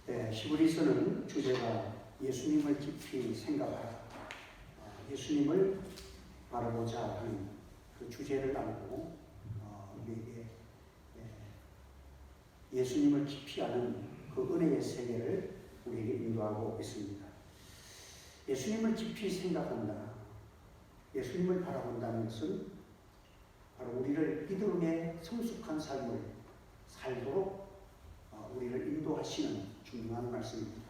히브리서는 주제가 예수님을 깊이 생각하라, 예수님을 바라보자 하는 그 주제를 담고 우리에게 예수님을 깊이 아는 그 은혜의 세계를 우리에게 인도하고 있습니다. 예수님을 깊이 생각한다, 예수님을 바라본다는 것은 바로 우리를 믿음의 성숙한 삶을 살도록 우리를 인도하시는 중요한 말씀입니다.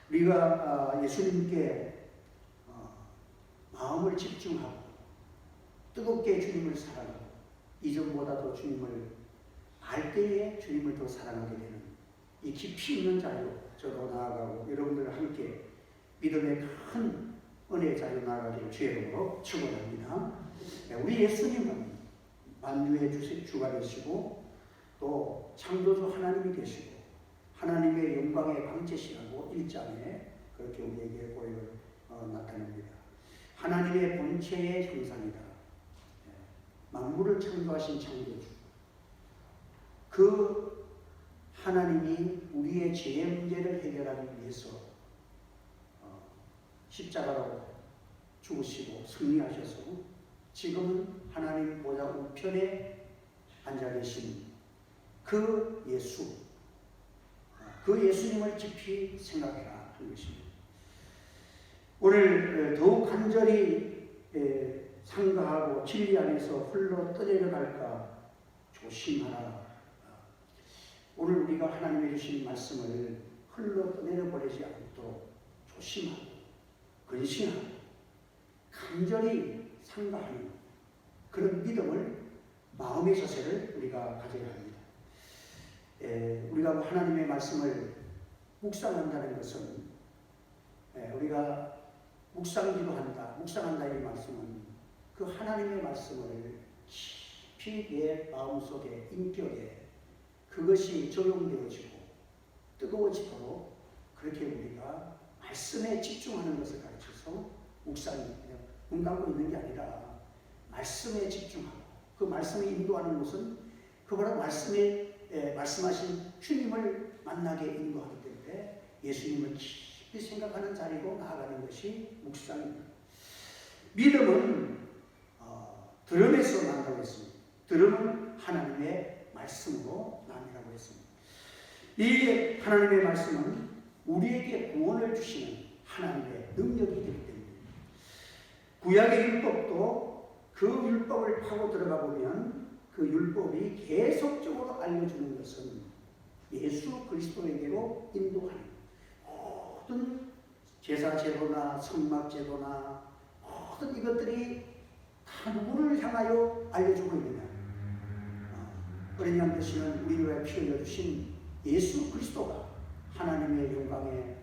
우리가 예수님께 마음을 집중하고 뜨겁게 주님을 사랑하고 이전보다도 주님을 알 때에 주님을 더 사랑하게 되는 이 깊이 있는 자유, 저도 나아가고 여러분들과 함께 믿음의 큰 은혜의 자유 나아가기를 주의 이름으로 축원합니다. 우리 예수님은 만유의 주가 되시고 또 창조주 하나님이 되시고 하나님의 영광의 광채시라고 1장에 그렇게 우리에게 고백을 나타냅니다. 하나님의 본체의 형상이다. 만물을 창조하신 창조주. 그 하나님이 우리의 죄의 문제를 해결하기 위해서 십자가로 죽으시고 승리하셔서 지금은 하나님 보좌 우편에 앉아 계신 그 예수, 그 예수님을 깊이 생각해라 하는 것입니다. 오늘 더욱 간절히 상가하고 진리 안에서 흘러 떠내려갈까 조심하라. 오늘 우리가 하나님의 주신 말씀을 흘러 떠내려버리지 않도록 조심하고 근신하고 간절히 상가하는 그런 믿음을, 마음의 자세를 우리가 가져야 합니다. 우리가 하나님의 말씀을 묵상한다는 것은 우리가 묵상한다 이 말씀은 그 하나님의 말씀을 깊이 내 마음속에 인격에 그것이 적용되어지고 뜨거워지도록 그렇게 우리가 말씀에 집중하는 것을 가르쳐서 눈 감고 있는 게 아니라 말씀에 집중하고 그 말씀에 인도하는 것은 그 바로 말씀하신 주님을 만나게 인도하기 때문에 예수님을 깊이 생각하는 자리로 나아가는 것이 묵상입니다. 믿음은 들음에서 난다고 했습니다. 들음은 하나님의 말씀으로 나뉘라고 했습니다. 이 하나님의 말씀은 우리에게 구원을 주시는 하나님의 능력이 되기 때문입니다. 구약의 율법도 그 율법을 파고 들어가 보면 그 율법이 계속적으로 알려주는 것은 예수 그리스도에게로 인도하는 모든 제사제도나 성막제도나 모든 이것들이 다 누구를 향하여 알려주고 있느냐. 어린 양 되시는 우리 위하여 피 흘려주신 예수 그리스도가 하나님의 영광의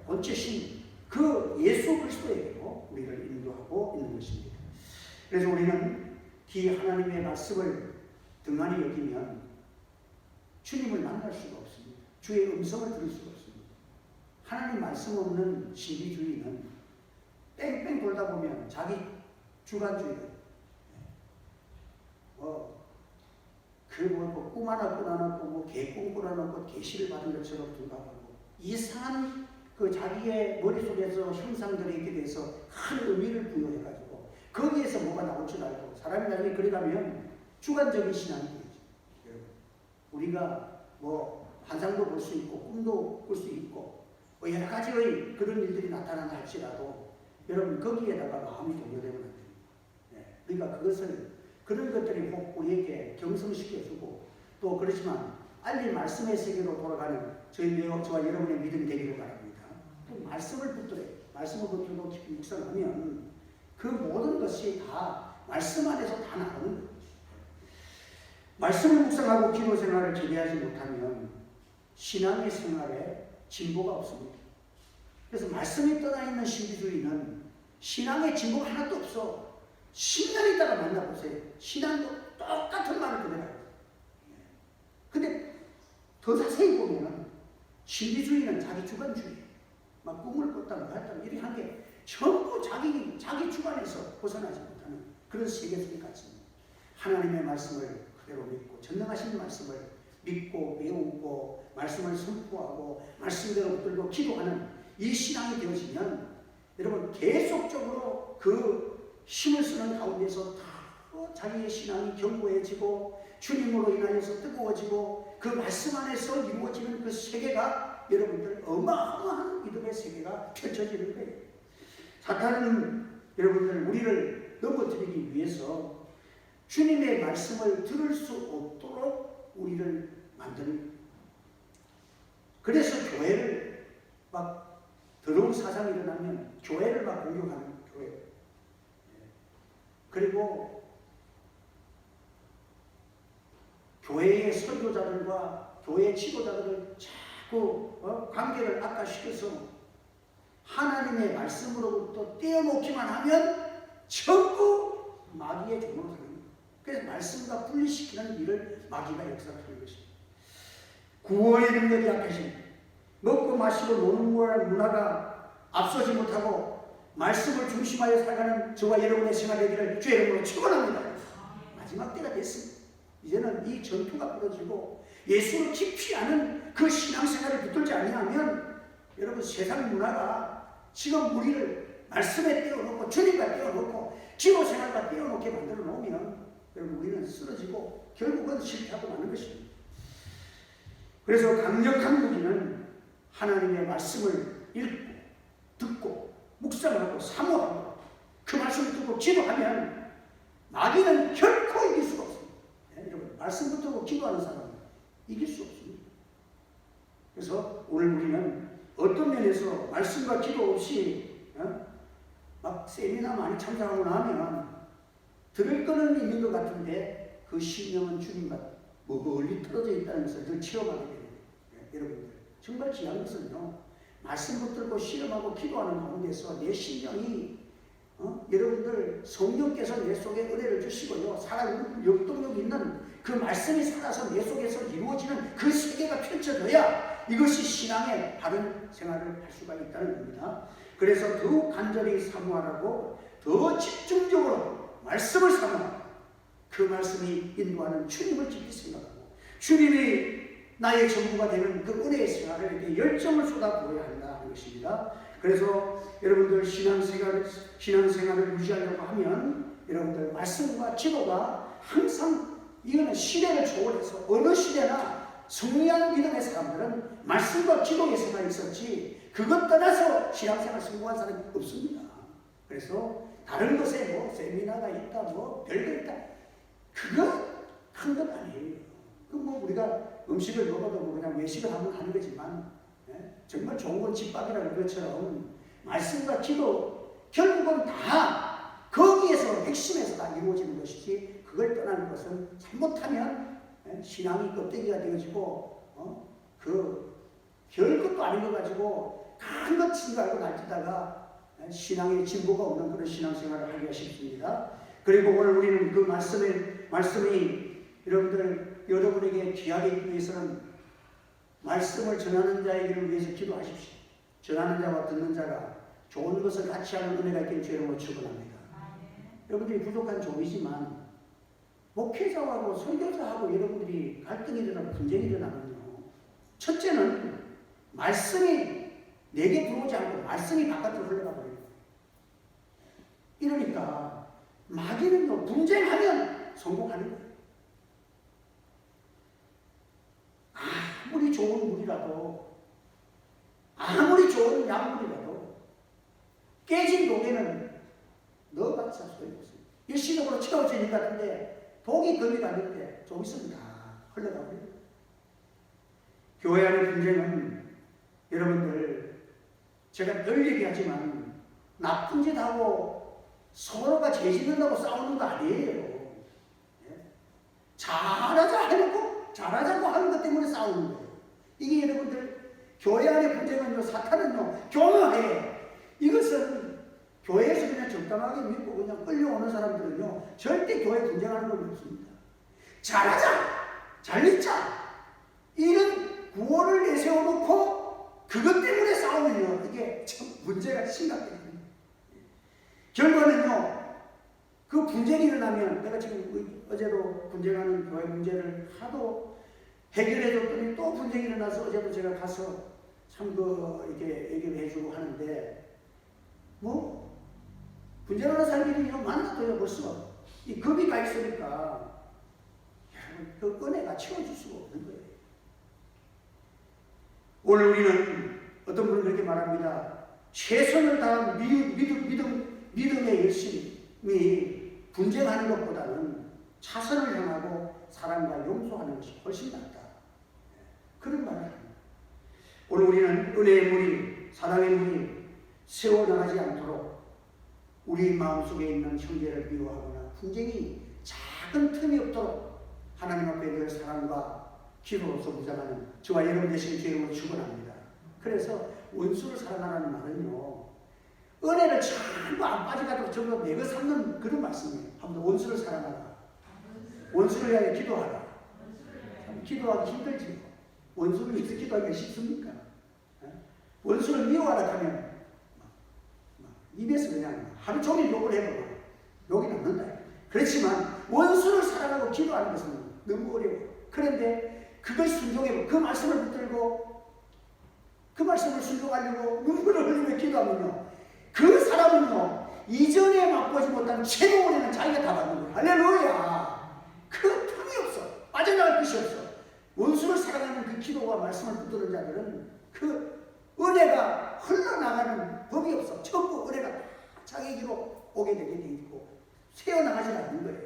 본체신 그 예수 그리스도에게로 우리를 인도하고 있는 것입니다. 그래서 우리는 이 하나님의 말씀을 등한히 여기면 주님을 만날 수가 없습니다. 주의 음성을 들을 수가 없습니다. 하나님 말씀 없는 신비주의는 뺑뺑 돌다 보면 자기 주관주의, 꿈 하나 꾸어놓고 개꿈 꾸어놓고 계시를 받은 것처럼 생각하고 이상한 그 자기의 머릿속에서 형상들이 있게 돼서 큰 의미를 부여해가지고 거기에서 뭐가 나올 줄 알고 사람이 나중에 그래 가면 주관적인 신앙이 되죠. 우리가 환상도 볼 수 있고 꿈도 꿀 수 있고 여러 가지의 그런 일들이 나타난다 할지라도 여러분 거기에다가 마음이 동요되면 안 됩니다. 그러니까 그런 것들이 꼭 우리에게 경성시켜주고 또 그렇지만 알린 말씀의 세계로 돌아가는 저와 여러분의 믿음이 되기를 바랍니다. 또 말씀을 붙들고 깊이 묵상하면 그 모든 것이 다 말씀 안에서 다 나오는 거죠. 말씀을 묵상하고 기도 생활을 기대하지 못하면 신앙의 생활에 진보가 없습니다. 그래서 말씀이 떠나 있는 신비주의는 신앙의 진보가 하나도 없어. 10년 있다가 만나보세요. 신앙도 똑같은 말을 그대로 해요. 근데 더 자세히 보면 신비주의는 자기 주관주의, 막 꿈을 꿨다 뭐 했다 이렇게 한 게 전부 자기 주관에서 벗어나지 못하는 그런 세계 속에 갇힙니다. 하나님의 말씀을 그대로 믿고 전능하신 말씀을 믿고 배우고 말씀을 선포하고 말씀대로 붙들고 기도하는 이 신앙이 되어지면 여러분 계속적으로 그 힘을 쓰는 가운데서 다 자기의 신앙이 견고해지고 주님으로 인하여서 뜨거워지고 그 말씀 안에서 이루어지는 그 세계가 여러분들 어마어마한 믿음의 세계가 펼쳐지는 거예요. 사탄은 여러분들 우리를 넘어뜨리기 위해서 주님의 말씀을 들을 수 없도록 우리를 만드는, 그래서 교회를 막 더러운 사상이 일어나면 교회를 막 공격하는 교회, 그리고 교회의 선교자들과 교회 지도자들을 자꾸 관계를 악화시켜서 하나님의 말씀으로부터 떼어놓기만 하면 전부 마귀의 종으로 사는 거예요. 그래서 말씀과 분리시키는 일을 마귀가 역사하는 것입니다. 구원의 능력이 약하신, 먹고 마시고 노는 문화가 앞서지 못하고 말씀을 중심하여 살아가는 저와 여러분의 생활 되기를 주의 이름으로 축원합니다. 마지막 때가 됐습니다. 이제는 이 전투가 벌어지고 예수를 깊이 아는 그 신앙생활을 붙들지 아니하면 여러분 세상 문화가 지금 우리를 말씀에 떼어놓고 주님과 떼어놓고 기도생활과 떼어놓게 만들어 놓으면 여러분 우리는 쓰러지고 결국은 실패하고 마는 것입니다. 그래서 강력한 무기는 하나님의 말씀을 읽고 듣고 묵상하고 사모하고 그 말씀을 듣고 기도하면 마귀는 결코 이길 수가 없습니다. 여러분 말씀 붙들고 기도하는 사람은 이길 수 없습니다. 그래서 오늘 우리는 어떤 면에서 말씀과 기도 없이 막 세미나 많이 참석하고 나면 들을 거는 있는 것 같은데 그 신령은 주님과 멀리 떨어져 있다는 것을 늘 체험하게 됩니다. 여러분들 정말 귀한 것은요, 말씀 붙들고 실험하고 기도하는 가운데서 내 신령이 여러분들 성령께서 내 속에 은혜를 주시고요, 살아있는 역동력 있는 그 말씀이 살아서 내 속에서 이루어지는 그 세계가 펼쳐져야 이것이 신앙의 바른 생활을 할 수가 있다는 겁니다. 그래서 더욱 간절히 사모하라고 더 집중적으로 말씀을 사모하고 그 말씀이 인도하는 주님을 깊이 생각하고 주님이 나의 전부가 되는 그 은혜의 생활을 이렇게 열정을 쏟아부어야 한다 하는 것입니다. 그래서 여러분들 신앙생활을 유지하려고 하면 여러분들 말씀과 기도가 항상, 이거는 시대를 초월해서 어느 시대나 승리한 믿음의 사람들은 말씀과 기도의 생활이 있었지 그것 떠나서 신앙생활 성공한 사람이 없습니다. 그래서 다른 것에 뭐 세미나가 있다 뭐 별거 있다 그거 큰 것 아니에요. 그 뭐 우리가 음식을 먹어도 뭐 그냥 외식을 하면 하는 거지만 정말 좋은 건 집밥이라는 것처럼 말씀과 기도 결국은 다 거기에서 핵심에서 다 이루어지는 것이지 그걸 떠나는 것은 잘못하면 신앙이 껍데기가 되어지고 그 별것도 아닌 거 가지고 큰 것 친 거 알고 날뛰다가 신앙의 진보가 없는 그런 신앙생활을 하기가 쉽습니다. 그리고 오늘 우리는 그 말씀이 여러분에게 귀하게 있기 위해서는 말씀을 전하는 자에게를 위해서 기도하십시오. 전하는 자와 듣는 자가 좋은 것을 같이 하는 은혜가 있기를 주님으로 축원합니다. 여러분들이 부족한 종이지만 목회자하고 선교사하고 여러분들이 갈등이 일어나고 분쟁이 일어나면요, 첫째는 말씀이 내게 들어오지 않고 말씀이 바깥으로 흘러가 버려요. 이러니까 마귀는요, 분쟁하면 성공하는 거예요. 아무리 좋은 물이라도, 아무리 좋은 약물이라도 깨진 독에는 넣어봤자 소용없습니다. 일시적으로 채워지는 것 같은데 독이 거미가 아닌데 좀 있으면 다 흘러가 버려요. 교회 안의 분쟁은 여러분들 제가 늘 얘기하지만 나쁜 짓 하고 서로가 죄 짓는다고 싸우는 거 아니에요. 잘하자고 하는 것 때문에 싸우는 거예요. 이게 여러분들 교회 안의 분쟁은요, 사탄은요 교묘해. 이것은 교회에서 그냥 적당하게 믿고 그냥 끌려오는 사람들은요 절대 교회 분쟁하는 건 없습니다. 잘하자, 잘 믿자, 이런 구호를 내세워놓고 그것 때문에 싸우면요 이게 참 문제가 심각해집니다. 결과는요, 그 분쟁이 일어나면, 내가 지금 어제도 분쟁하는 교회 문제를 하도 해결해줬더니 또 분쟁이 일어나서 어제도 제가 가서 참 이렇게 얘기를 해주고 하는데, 뭐 분쟁하는 사람들이 만나도요 벌써 이 겁이 가 있으니까 여러분 그 은혜가 채워줄 수가 없는 거예요. 오늘 우리는 어떤 분은 그렇게 말합니다. 최선을 다한 믿음의 열심이 분쟁하는 것보다는 차선을 향하고 사랑과 용서하는 것이 훨씬 낫다. 그런 말을 합니다. 오늘 우리는 은혜의 물이, 사랑의 물이 세워나가지 않도록 우리 마음속에 있는 형제를 미워하거나 분쟁이 작은 틈이 없도록 하나님 앞에 늘 사랑과 기도로서 무장하는 저와 여러분 되시는 주님으로 축원합니다. 그래서 원수를 사랑하라는 말은요, 은혜를 전부 안 빠져가지고 전부 내가 삼는 그런 말씀이에요. 한번 원수를 사랑하라. 원수를 위하여 기도하라. 기도하기 힘들지. 원수를 위해서 기도하기가 쉽습니까? 원수를 미워하라 하면 입에서 그냥 하루 종일 욕을 해도 욕이 남는다. 그렇지만 원수를 사랑하고 기도하는 것은 너무 어려워요. 그런데 그걸 순종해보고 그 말씀을 붙들고 그 말씀을 순종하려고 눈물을 흘리며 기도하면요, 그 사람은요 이전에 맛보지 못한 최고 은혜는 자기가 다 받는 거예요. 할렐루야. 그 틈이 없어. 빠져나갈 것이 없어. 원수를 사랑하는 그 기도와 말씀을 붙드는 자들은 그 은혜가 흘러나가는 법이 없어. 전부 은혜가 자기에게로 오게 되게 돼 있고 새어나가지 않는 거예요.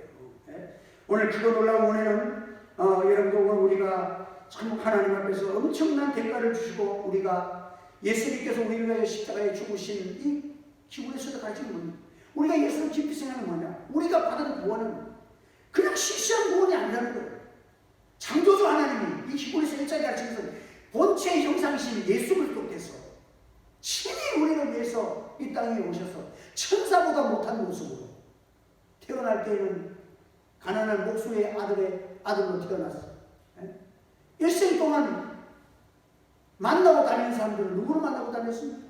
네? 오늘 크고 놀라운 은혜는 여러분들 오늘 우리가 참 하나님 앞에서 엄청난 대가를 주시고 우리가 예수님께서 우리를 위하여 십자가에 죽으신 이 기분에서도 가르치는 겁니다. 우리가 예수를 깊이 생각하는 뭐냐? 우리가 받은 구원은 그냥 시시한 구원이 아니라는 거예요. 창조주 하나님이 이 기본에서 일자리 가르치면서 본체의 형상이신 예수 그리스도께서 친히 우리를 위해서 이 땅에 오셔서 천사보다 못한 모습으로 태어날 때에는 가난한 목수의 아들로 태어났어요. 일생 동안 만나고 다니는 사람들은 누구를 만나고 다녔습니까?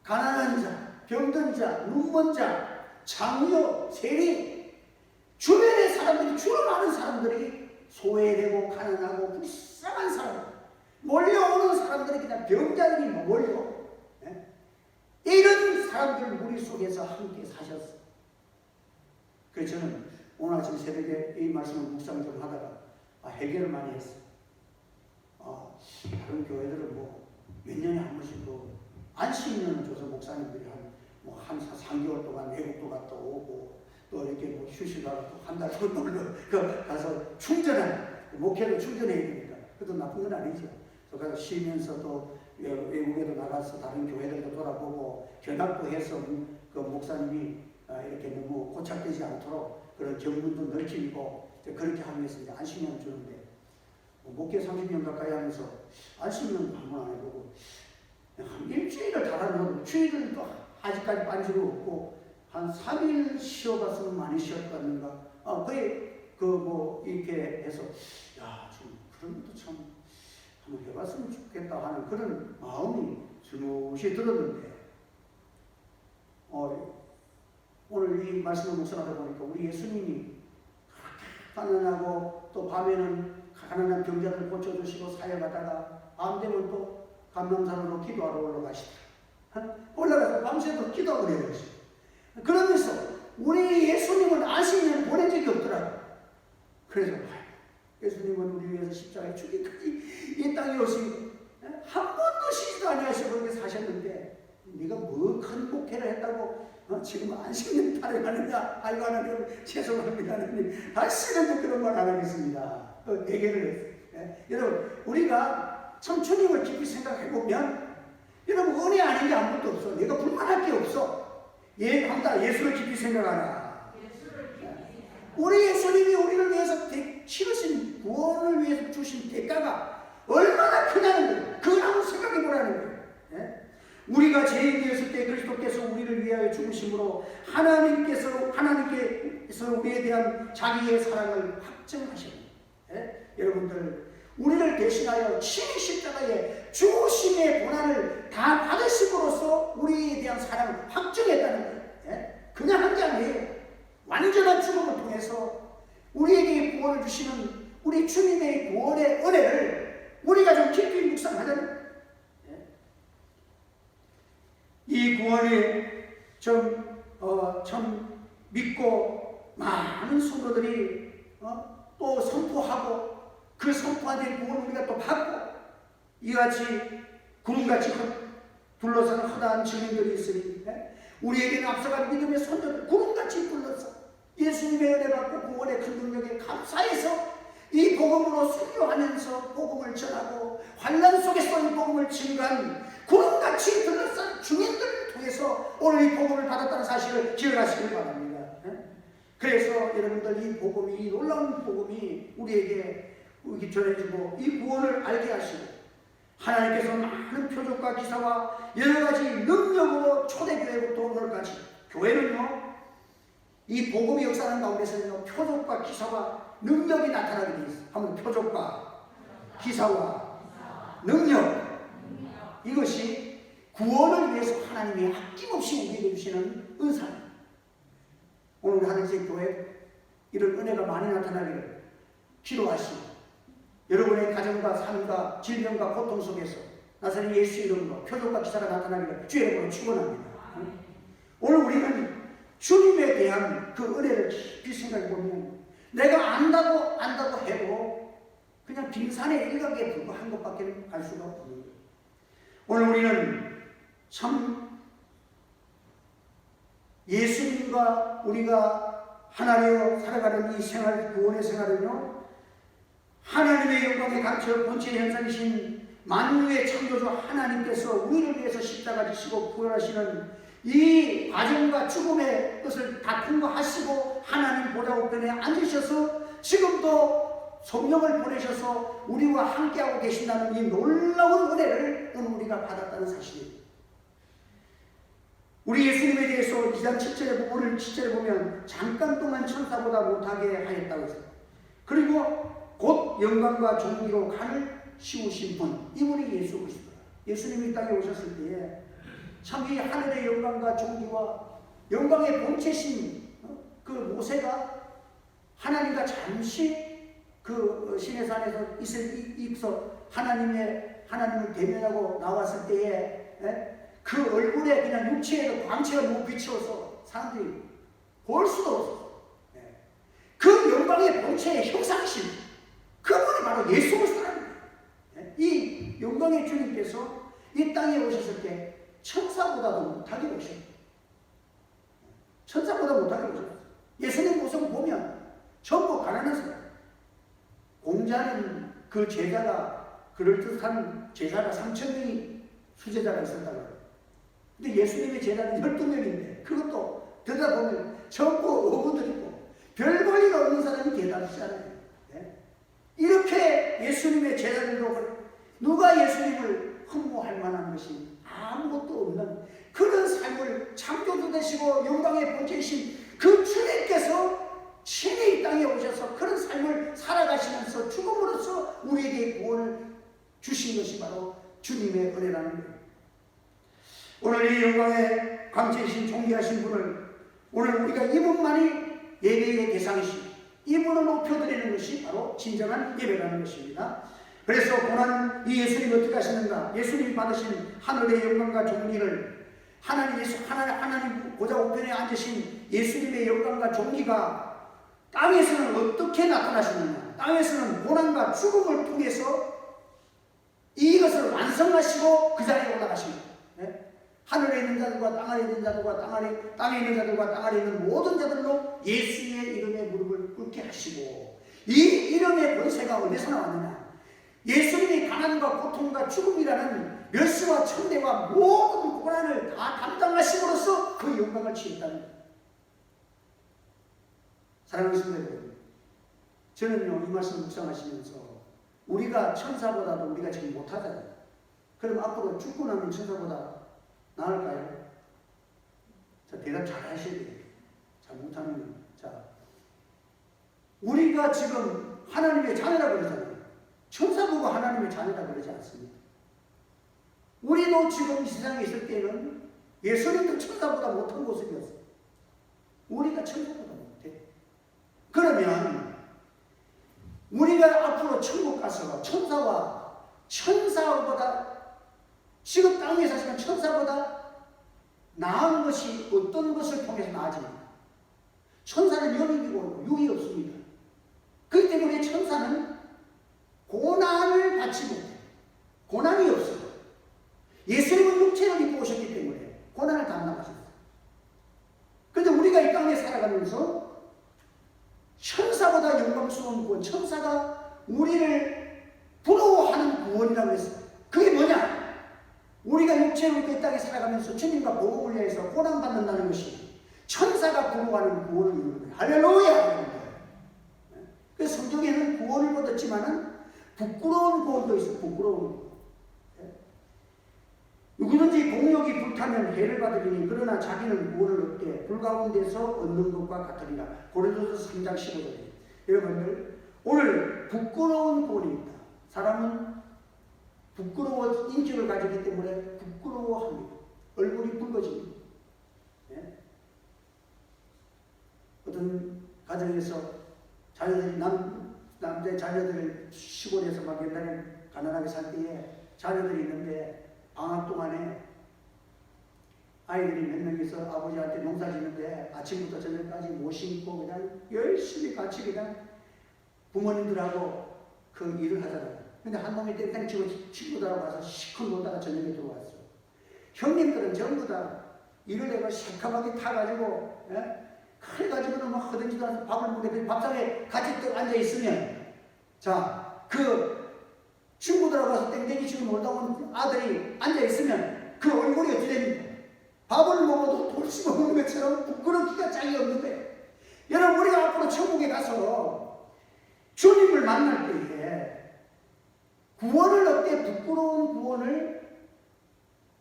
가난한 자, 병든 자, 눈먼 자, 장녀, 세리, 주변의 사람들이, 주로 많은 사람들이 소외되고 가난하고 불쌍한 사람, 몰려오는 사람들이 그냥 병자들이 몰려. 이런 사람들 무리 속에서 함께 사셨어요. 그래서 저는 오늘 아침 새벽에 이 말씀을 묵상 좀 하다가 해결을 많이 했어요. 다른 교회들은 몇 년에 한 번씩 안식년 줘서 목사님들이 한 3개월 동안 외국도 갔다 오고 또 이렇게 휴식하고 또 한 달 정도 가서 충전한, 목회도 충전해야 되니까 그것도 나쁜 건 아니죠. 그래서 쉬면서 또 외국에도 나가서 다른 교회들도 돌아보고 견학도 해서 그 목사님이 이렇게 너무 고착되지 않도록 그런 경문도 넓히고 그렇게 하기 위해서 이제 안식년을 주는데 목회 30년 가까이 하면서 안식년 한 번 안 해보고 한 일주일을 달아놓고 주일은 또 아직까지 빤지도 없고 한 3일 쉬어갔으면 많이 쉬었다는가 거의 이렇게 해서 좀 그런 것도 참 한번 해봤으면 좋겠다 하는 그런 마음이 스무시 들었는데 오늘 이 말씀을 묵상하다 보니까 우리 예수님이 가난하고 또 밤에는 가난한 병자들 고쳐주시고 사역하다가 밤 되면 또 감람산으로 기도하러 올라가시다. 올라가서 밤새도록 기도하고 내려오시고 그러면서 우리 예수님은 안식년을 보낸 적이 없더라고요. 그래서 예수님은 우리 위해서 십자가에 죽기까지 이 땅에 오시고 한 번도 쉬지도 아니하시고 그렇게 사셨는데 네가 뭐 큰 목회를 했다고 지금 안식년 타령하느냐? 아이고 하나님 죄송합니다 하나님 다시는 그런 말 안 하겠습니다. 대개를 했어요. 여러분 우리가 참 주님을 깊이 생각해보면 여러분 은혜 아닌 게 아무것도 없어. 내가 불만할 게 없어. 예수를 깊이 생각하라. 우리 예수님이 우리를 위해서 치르신 구원을 위해서 주신 대가가 얼마나 크냐는 거예요. 그걸 한번 생각해 보라는 거예요. 우리가 죄인이었을 때 그리스도께서 우리를 위하여 죽으심으로 하나님께서 우리에 대한 자기의 사랑을 확증하셨습니다. 여러분들 우리를 대신하여 친히 십자가에 죽으심의 고난을 다 받으심으로써 우리에 대한 사랑을 확증했다는 거예요. 그냥 한 게 아니에요. 완전한 죽음을 통해서 우리에게 구원을 주시는 우리 주님의 구원의 은혜를 우리가 좀 깊이 묵상하자면 이 구원이 참 믿고 많은 성도들이 또 선포하고 그 선포한 구원을 우리가 또 받고 이같이 구름같이 둘러싸는 허다한 증인들이 있으니 우리에게는 앞서간 믿음의 선조들 구름같이 둘러싸 예수님의 은혜 받고 구원의 큰 능력에 감사해서 이 복음으로 순교하면서 복음을 전하고 환난 속에서 이 복음을 증거한 구름같이 둘러싼 증인들을 통해서 오늘 이 복음을 받았다는 사실을 기억하시길 바랍니다. 그래서 여러분들 이 복음이, 이 놀라운 복음이 우리에게 전해지고 이 구원을 알게 하시고 하나님께서 많은 표적과 기사와 여러가지 능력으로 초대교회부터 오늘까지 교회는요 이 복음이 역사하는 가운데서는요 표적과 기사와 능력이 나타나게 되어 있어요. 한번 표적과 기사와 능력, 이것이 구원을 위해서 하나님이 아낌없이 우리에게 주시는 은사입니다. 오늘 하늘색 교회 이런 은혜가 많이 나타나기를 기도하시고 여러분의 가정과 삶과 질병과 고통 속에서 나사렛 예수 이름으로 표적과 기사가 나타나기를 주의 이름으로 축원합니다. 오늘 우리는 주님에 대한 그 은혜를 깊이 생각해 보면 내가 안다고 해도 그냥 빙산의 일각에 불과한 것밖에 알 수가 없는 거예요. 오늘 우리는 참 예수님과 우리가 하나되어 살아가는 이 생활, 구원의 생활은요 하나님의 영광의 강처 본체 현상이신 만유의 창조주 하나님께서 우리를 위해서 십자가 지시고 구원하시는 이 과정과 죽음의 것을 다 통과하시고 하나님 보좌 우편에 앉으셔서 지금도 성령을 보내셔서 우리와 함께하고 계신다는 이 놀라운 은혜를 오늘 우리가 받았다는 사실입니다. 우리 예수님에 대해서 2장 7절의 부분을 7절에 보면 잠깐 동안 천사보다 못하게 하였다고 했어요. 그리고 곧 영광과 존귀로 간을 씌우신 분, 이분이 예수 그리스도다. 예수님이 이 땅에 오셨을 때에 참 이 하늘의 영광과 존귀와 영광의 본체신 그 모세가 하나님과 잠시 그 시내산에서 있어 하나님을 대면하고 나왔을 때에 그 얼굴에 그냥 육체에도 광채가 너무 비추어서 사람들이 볼 수도 없었어. 그 영광의 본체의 형상이신 그분이 바로 예수 그리스도랍니다. 이 영광의 주님께서 이 땅에 오셨을 때 천사보다도 못하게 오셨어요. 천사보다 못하게 오셨어요. 예수님 모습을 보면 전부 가난한 사람. 공자는 그 제자가 그럴듯한 제자가 3,000명이 수제자가 있었다고 해요. 근데 예수님의 제자는 12명인데 그것도 들여다보면 전부 어부들이고 별 볼일 없는 사람이 대단하시잖아요. 이렇게 예수님의 제자들도 누가 예수님을 흠모할 만한 것이 아무것도 없는 그런 삶을 창조도 되시고 영광의 본체이신 그 주님께서 친히 이 땅에 오셔서 그런 삶을 살아가시면서 죽음으로써 우리에게 구원을 주신 것이 바로 주님의 은혜라는 거예요. 오늘 이 영광의 광채이신 존귀하신 분을 오늘 우리가 이분만이 예배의 대상이시고 이분을 높여드리는 것이 바로 진정한 예배라는 것입니다. 그래서 고난 이 예수님이 어떻게 하시는가? 예수님이 받으신 하늘의 영광과 존귀를 하나님 보좌 우편에 앉으신 예수님의 영광과 존귀가 땅에서는 어떻게 나타나시느냐? 땅에서는 고난과 죽음을 통해서 이것을 완성하시고 그 자리에 올라가십니다. 하늘에 있는 자들과 땅 아래 있는 자들과 땅에 있는 자들과 땅 아래 있는 모든 자들로 예수의 이름에 무릎을 꿇게 하시고 이 이름의 권세가 어디서 나왔느냐? 예수님이 가난과 고통과 죽음이라는 멸시와 천대와 모든 고난을 다 담당하심으로써 그 영광을 취했다는 거예요. 사랑하는 성도 여러분, 저는요 이 말씀 묵상하시면서 우리가 천사보다도 우리가 지금 못하잖아요. 그럼 앞으로 죽고 나면 천사보다 나을까요? 자, 대답 잘 하셔야 돼요. 잘 못하면 우리가 지금 하나님의 자녀라고 그러잖아요. 천사 보고 하나님의 자녀라고 그러지 않습니다. 우리도 지금 이 세상에 있을 때는 예수님도 천사보다 못한 모습이었어요. 우리가 천사보다 못해. 그러면 우리가 앞으로 천국 가서 천사보다 지금 땅에 사시는 천사보다 나은 것이 어떤 것을 통해서 나아집니다. 천사는 영이고 육이 없습니다. 그렇기 때문에 천사는 고난을 받지 못해. 고난이 없어요. 예수님은 육체를 입고 오셨기 때문에 고난을 담당하셨어요. 그런데 우리가 이 땅에 살아가면서 천사보다 영광스러운 구원, 천사가 우리를 부러워하는 구원이라고 했어요. 그게 뭐냐? 우리가 육체로 이 땅에 살아가면서 주님과 복음을 위해서 고난받는다는 것이 천사가 부러워하는 구원을 이루는 거예요. 할렐루야! 그래서 성경에는 구원을 얻었지만은 부끄러운 구원도 있어요. 부끄러운 구원. 누구든지 공력이 불타면 해를 받으리니 그러나 자기는 구원을 얻되 불가운데서 얻는 것과 같으리라. 고린도서 3장 15절에. 여러분들 오늘 부끄러운 구원이 있다. 사람은 부끄러워 인격을 가지기 때문에 부끄러워합니다. 얼굴이 붉어집니다. 네? 어떤 가정에서 자녀들이 남자 자녀들을 시골에서 막 옛날에 가난하게 살 때에 자녀들이 있는데 방학 동안에 아이들이 몇 명이서 아버지한테 농사 짓는데 아침부터 저녁까지 못 심고 그냥 열심히 같이 그냥 부모님들하고 그 일을 하잖아요. 근데 한 놈이 땡땡 치고 친구들하고 가서 시컷 놀다가 저녁에 들어왔어. 형님들은 전부 다 일을 내가 새카맣게 타가지고 칼가지고는 막 허든지도 않아서 밥을 먹게 밥상에 같이 또 앉아있으면 자, 그 친구들하고 가서 땡땡이 치고 놀다 온 아들이 앉아있으면 그 얼굴이 어찌 됩니까? 밥을 먹어도 돌씨 먹는 것처럼 부끄럽기가 짝이 없는 거예요. 여러분 우리가 앞으로 천국에 가서 주님을 만날 때에 구원을 얻되 부끄러운 구원을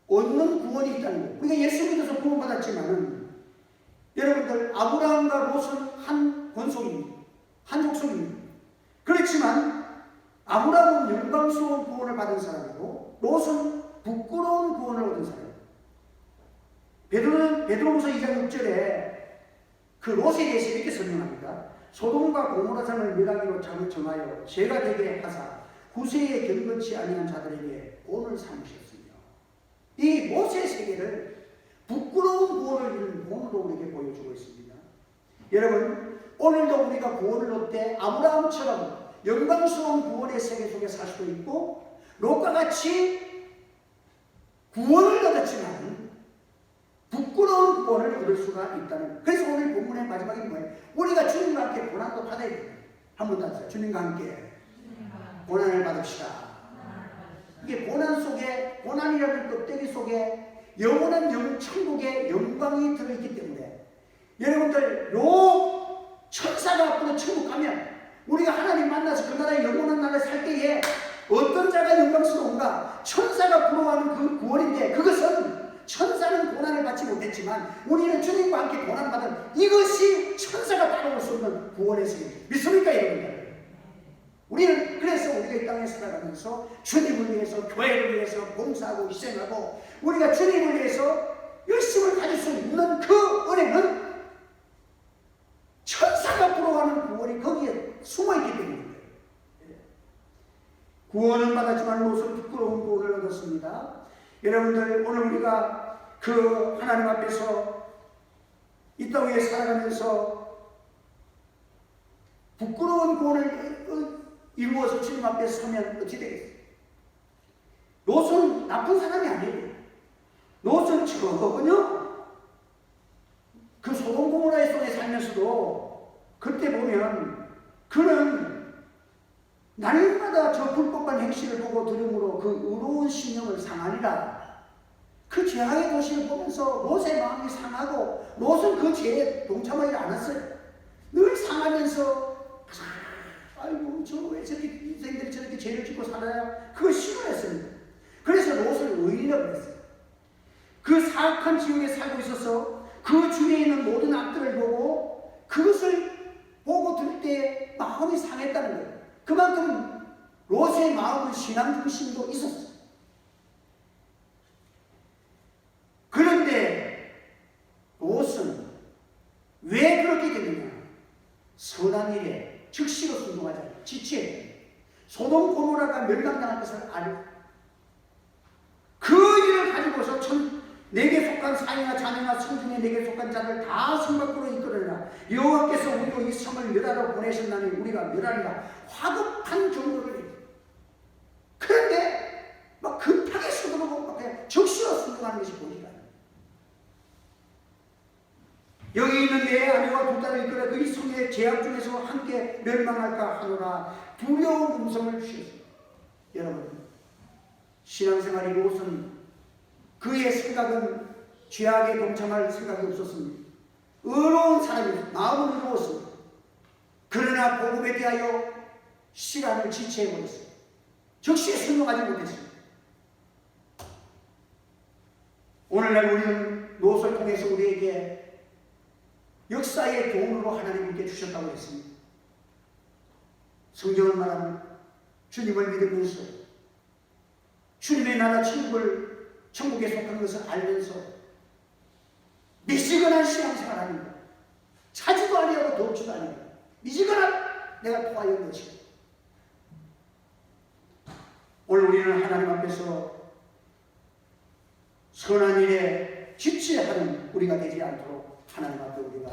얻는 구원이 있다는 거예요. 우리가 예수 믿어서 구원받았지만은 여러분들 아브라함과 롯은 한 권속입니다. 한 족속입니다. 그렇지만 아브라함은 영광스러운 구원을 받은 사람이고 롯은 부끄러운 구원을 얻은 사람이에요. 베드로후서 2장 6절에 그 롯에 대해서 이렇게 설명합니다. 소돔과 고모라 산을 멸하기로 정하여 죄가 되게 하사 구세에 견고치 아니한 자들에게 본을 삼으셨으며 이 모세 세계를 부끄러운 구원을 이룬 본으로 우리에게 보여주고 있습니다. 여러분 오늘도 우리가 구원을 얻되 아브라함처럼 영광스러운 구원의 세계 속에 살 수도 있고 롯과 같이 구원을 얻었지만 부끄러운 구원을 얻을 수가 있다는 거예요. 그래서 오늘 본문의 마지막이 뭐예요? 우리가 주님과 함께 고난도 받아야 돼요. 한 번 더 하세요. 주님과 함께 고난을 받읍시다. 이게 고난 속에 고난이라는 껍데기 속에 영원한 천국의 영광이 들어있기 때문에 여러분들 요 천사가 앞으로 천국 가면 우리가 하나님 만나서 그 나라의 영원한 나라에 살 때에 어떤 자가 영광스러운가? 천사가 부러워하는 그 구원인데 그것은 천사는 고난을 받지 못했지만 우리는 주님과 함께 고난받은 이것이 천사가 따라올 수 없는 구원의 세계. 믿습니까 여러분들? 우리는 그래서 우리가 이 땅에 살아가면서 주님을 위해서 교회를 위해서 봉사하고 희생하고 우리가 주님을 위해서 열심을 가질 수 있는 그 은혜는 천사가 부러워하는 구원이 거기에 숨어있기 때문입니다. 구원을 받았지만 롯은 부끄러운 구원을 얻었습니다. 여러분들 오늘 우리가 그 하나님 앞에서 이 땅 위에 살아가면서 부끄러운 구원을 이루어서 주님 앞에 서면 어찌 되겠어요? 롯은 나쁜 사람이 아니에요. 롯은 전혀 그 소돔 고모라의 속에 살면서도 그때 보면 그는 날마다 저 불법한 행실을 보고 들음으로 그 의로운 신령을 상하니라. 그 죄악의 도시를 보면서 롯의 마음이 상하고 롯은 그 죄에 동참하지 않았어요. 늘 상하면서 아이고 저 왜 저렇게 인생들이 저렇게 죄를 짓고 살아야 그걸 싫어했습니다. 그래서 롯을 의인이라고 했어요. 그 사악한 지역에 살고 있어서 그 주위에 있는 모든 악들을 보고 그것을 보고 들 때 마음이 상했다는 거예요. 그만큼 롯의 마음은 신앙 중심도 있었어요. 그런데 롯은 왜 그렇게 되느냐? 선한 일에 즉시로 순종하지 않았어요. 지체해야 돼요. 소돔 고모라가 멸망당할 것을 알고 그 일을 가지고서 내게 속한 사이나 자녀나 성중에 내게 속한 자를 다 성 밖으로 이끌어내라. 여호와께서 우리로 이 성을 멸하러 보내셨나니 우리가 멸하리라. 화급한 경고를. 그런데 막 급하게 서두르고 막 그냥 적시로 순종하는 것이 보이가 않아요. 여기 있는 내 아내와 두 딸을 이끌어 그 이 성의 제약 중에서 함께 멸망할까 하노라. 두려운 음성을 주셨습니다. 여러분, 신앙생활이 롯은 그의 생각은 죄악에 동참할 생각이 없었습니다. 의로운 사람이었습니다. 마음은 의로웠습니다. 그러나 복음에 대하여 시간을 지체해버렸어요. 적시에 순종하지 못했습니다. 오늘날 우리는 롯을 통해서 우리에게 역사의 교훈으로 하나님께 주셨다고 했습니다. 성경은 말합니다. 주님을 믿으면서 주님의 나라 천국에 속한 것을 알면서 미지근한 신앙생활합니다. 차지도 아니하고 돕지도 아니하고 미지근한 내가 토하여 것이고 오늘 우리는 하나님 앞에서 선한 일에 지체하는 우리가 되지 않도록 하나님 앞에 우리가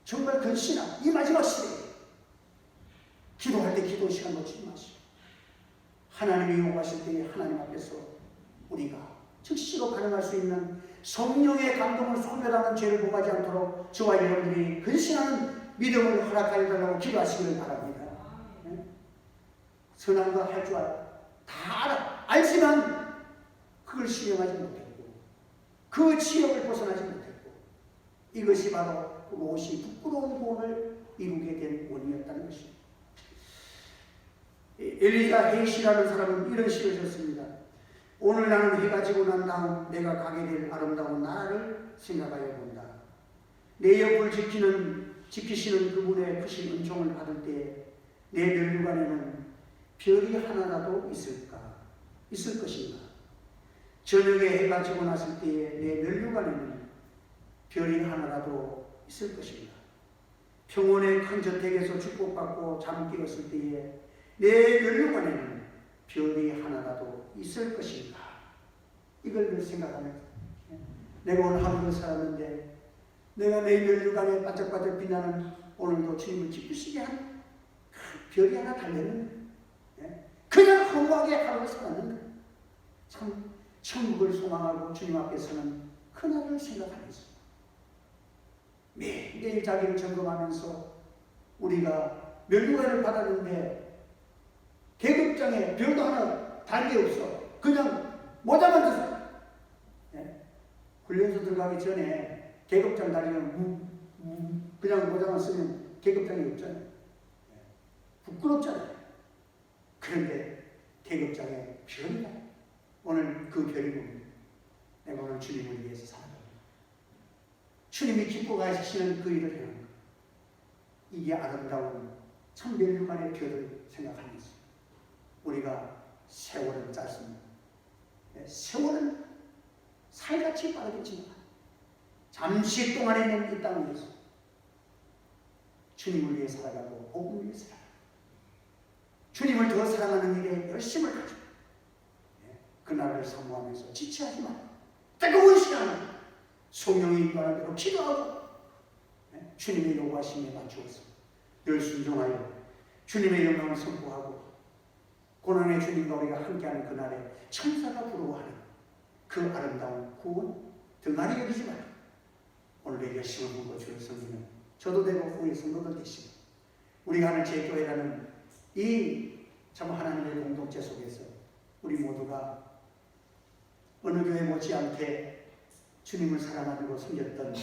정말 근신한 이 마지막 시대에 기도할 때 기도 시간 놓치지 마시고 하나님이 요구하실 때 하나님 앞에서 우리가 즉시로 반응할 수 있는 성령의 감동을 소멸하는 죄를 범하지 않도록 저와 여러분들이 근신하는 믿음을 허락하여 달라고 기도하시기를 바랍니다. 네? 선한 거 할 줄 알아. 다 알아. 알지만 그걸 실행하지 못했고 그 지역을 벗어나지 못했고 이것이 바로 롯이 부끄러운 구원을 이루게 된 원인이었다는 것입니다. 엘리자 헤이시라는 사람은 이런 시를 썼습니다. 오늘 나는 해가 지고 난 다음 내가 가게 될 아름다운 나라를 생각하여 본다. 내 옆을 지키시는 그분의 크신 은총을 받을 때 내 멸류관에는 별이 하나라도 있을 것인가? 저녁에 해가 지고 났을 때에 내 멸류관에는 별이 하나라도 있을 것인가? 평온의 큰 저택에서 축복받고 잠 깨었을 때에 내 멸류관에는 별이 하나라도 있을 것인가? 이걸 생각하면서 내가 오늘 하루를 살았는데 내가 내 멸류관에 반짝반짝 빛나는 오늘도 주님을 기쁘시게 한 별이 하나 달렸는데 그냥 허무하게 하루를 살았는데 참 천국을 소망하고 주님 앞에서는 그날을 생각하면서 매일 자기를 점검하면서 우리가 멸류관을 받았는데 계급장에 별도 하나 달게 없어. 그냥 모자만 줬어. 훈련소 들어가기 전에 계급장 달리면 그냥 모자만 쓰면 계급장이 없잖아요. 부끄럽잖아요. 그런데 계급장에 별이다. 오늘 그 별이 봅니다. 내가 오늘 주님을 위해서 살아갑니다. 주님이 기뻐 가시는 그 일을 해야 합니다. 이게 아름다운 참 멸류관의 별을 생각하면서 우리가 세월은 짧습니다. 세월은 살같이 빠르겠지만 잠시 동안에는 이 땅을 위해서 주님을 위해 살아가고 복음을 위해 살아가고 주님을 더 사랑하는 일에 열심을 가지고 그 나라를 사모하면서 지체하지 말고 뜨거운 시간을 성령이 인도하는 대로 기도하고 주님의 요구하심에 맞추어서 늘 순종하여 주님의 영광을 선포하고 고난의 주님과 우리가 함께하는 그날에 천사가 부러워하는 그 아름다운 구원 등한히 여기지 말고 오늘의 열심을 보고 주를 섬기는 저도 되고 우리 성도들 되시고 우리가 하는 제교회라는 이 참 하나님의 공동체 속에서 우리 모두가 어느 교회 못지않게 주님을 사랑하고 섬겼던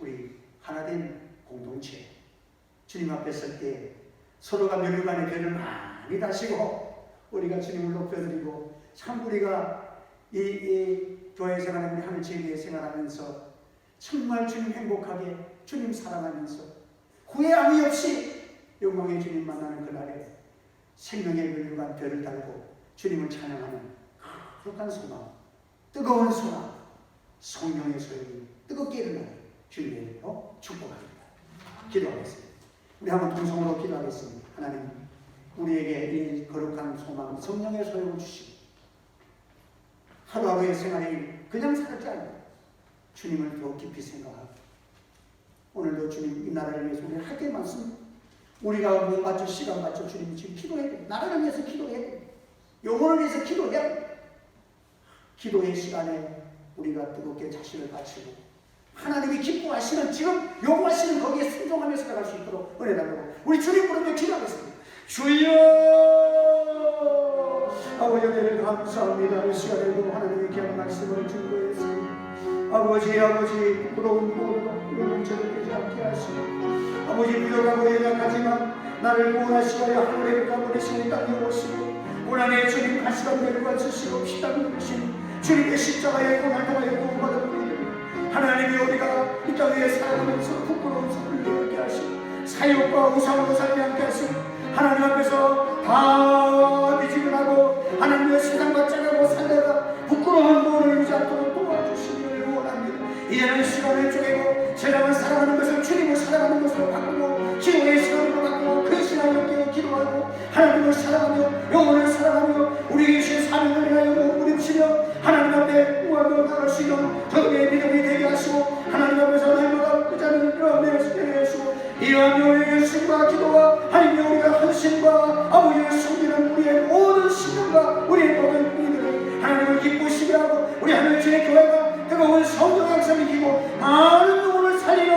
우리 하나된 공동체 주님 앞에 설 때 서로가 멸류관의 별을 많이 다시고 우리가 주님을 높여드리고 참 우리가 이 교회 생활을 우리 하늘 제일에 생활하면서 정말 주님 행복하게 주님 사랑하면서 후회함이 없이 영광의 주님 만나는 그날에 생명의 멸류관 별을 달고 주님을 찬양하는 거룩한 소망 뜨거운 소망 성령의 소용이 뜨겁게 일어나는 주님의 이름으로 축복합니다. 기도하겠습니다. 우리 한번 동성으로 기도하겠습니다. 하나님 우리에게 이 거룩한 소망, 성령의 소욕을 주시고 하루하루의 생활이 그냥 살지 않고 주님을 더 깊이 생각하고 오늘도 주님 이 나라를 위해서 우리 할 게 많습니다. 우리가 뭐 맞춰 시간 맞춰 주님 지금 기도해야 돼. 나라를 위해서 기도해야 돼. 영혼을 위해서 기도해야 돼. 기도의 시간에 우리가 뜨겁게 자신을 바치고 하나님이 기뻐하시는 지금 요구하시는 거기에 순종하면서 나갈 수 있도록 은혜 달라고 우리 주님 부르며 기도하겠습니다. 주여 아버지 은혜를 감사합니다. 이 시간에도 하나님의 귀한 말씀을 증거했습니다. 아버지 부끄러운 모든 문제를 되지 않게 하시고 아버지 부족하고 연약하지만 나를 구원하시고 하늘에 가버리시니 땅에 오시고 고난의 주님 가시간 내려가 주시고 피땀 흘리신 주님의 십자가의 고난을 통하여 구원받은 우리들 하나님이 우리가 이 땅에 살아가면서 부끄러운 소리를 내게 하시고 사욕과 우상으로 살지 않게 하시고 하나님 앞에서 다 미지근하고 하나님의 세상과 짜고 살다가 부끄러운 모를 이루지 않도록 도와주시기를 원합니다. 이제는 시간을 쪼개고 세상을 살아가는 것을 주님을 살아가는 것으로 바꾸고 기도의 시간으로 바꾸고 그 시간을 깨어 기도하고 하나님을 사랑하며 영혼을 사랑하며 우리 주신 사명을 위하여 몸부림치며 하나님 앞에 무함으로 나갈 수 있는 저의 믿음이 되게 하시고 하나님 앞에서 날마다 의자를 일어내게 하시고 이러한 우리의 신과 기도와 하나님의 우리가 헌신과 아버지의 섬기는 우리의 모든 신령과 우리의 모든 이들을 하나님을 기쁘시게 하고 우리 하늘의 교회가 뜨거운 성령 양성이 기고 많은 영혼을 살리는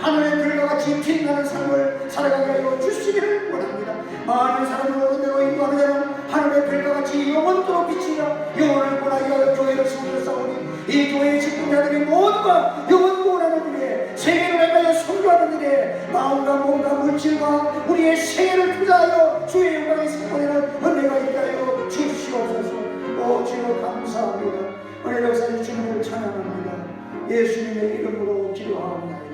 하늘의 별과 같이 빛나는 삶을 살아가게 하여 주시기를 원합니다. 많은 사람을 어디로 인도하는 자는 하늘의 별과 같이 영원토록 비치며 영혼을 보나게 하여 교회를 세우셨사오니 이 교회의 직분자들이 모두가 영원 구원하는 일에 세계를 향하여 선교하는 일에 마음과 몸과 물질과 우리의 세계를 투자하여 주의 영광의 생활에는 은혜가 있게 하여 주시옵소서. 오 주여 감사합니다. 은혜 역사의 주님을 찬양합니다. 예수님의 이름으로 기도하옵나이다.